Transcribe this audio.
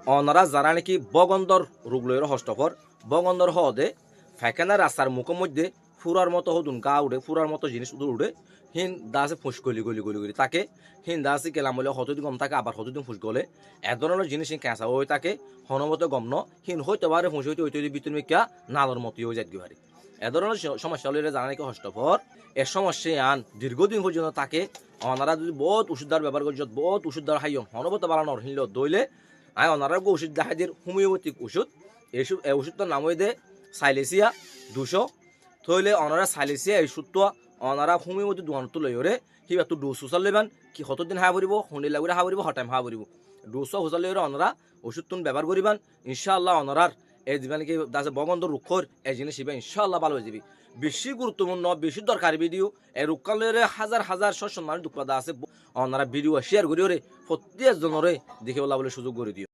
অনারা যারা নাকি বগন্দর রোগ লইর হস্তফর বগন্দর হদে ফাইখানা রাস্তার মুখের মধ্যে ফুরার মতো হদুন গা উড়ে ফুরার মতো জিনিস উড়ে হিন দাসে ফুস গলি গলি গলি গলি তাকে হিন দাসে কেলাম বলে হতদিন গম থাকে আবার হতদিন ফুস গলে এ ধরনের জিনিস ক্যাঁচা হয়ে থাকে হনমতো গম ন হিন হইতে পারে ফুস হইতে হইতে ভিতরে মিকা নালর মতো হয়ে যাত পারে এ ধরনের সমস্যা হলে জানা নাকি হস্তফর এর সমস্যা আন দীর্ঘদিন পর্যন্ত তাকে অনারা যদি বহুত ওষুধদার ব্যবহার করছে বহুত ওষুধদার হাইম হনবত বাড়ানোর হিনল দইলে আয় অনারা ওষুধ দেখা দিয়ে হোমিওপ্যাথিক ওষুধ এই ওষুধটার নাম হয়ে দে সাইলেসিয়া 200 থইলে অনারা সাইলেসিয়া এই ওষুধটা অনারা হোমিওপ্যাথি দোকান তো লই ওরে সিবা তো ডোজ হুসাল লইবান কি কতদিন হা পড়ব শুনিলা করে হা পড়ব হটাইম হা পড়ব ডোজ হুসাল লই অনারা ওষুধ ব্যবহার করিবান ইনশাআল্লাহ অনারার এই জীবন কি দাসে বগন্ধ রুক্ষর এই জিনিস হিবা ইনশাআল্লাহ ভালো হয়ে যাবি বেশি গুরুত্বপূর্ণ বেশি দরকারি ভিডিও এই রুক্ষালয়ের হাজার হাজার সৎ মানুষ দুঃখদা আছে অনারা ভিডিও শেয়ার করি ওরে প্রত্যেক জনরে দেখে বলা বলে সুযোগ করে দিও।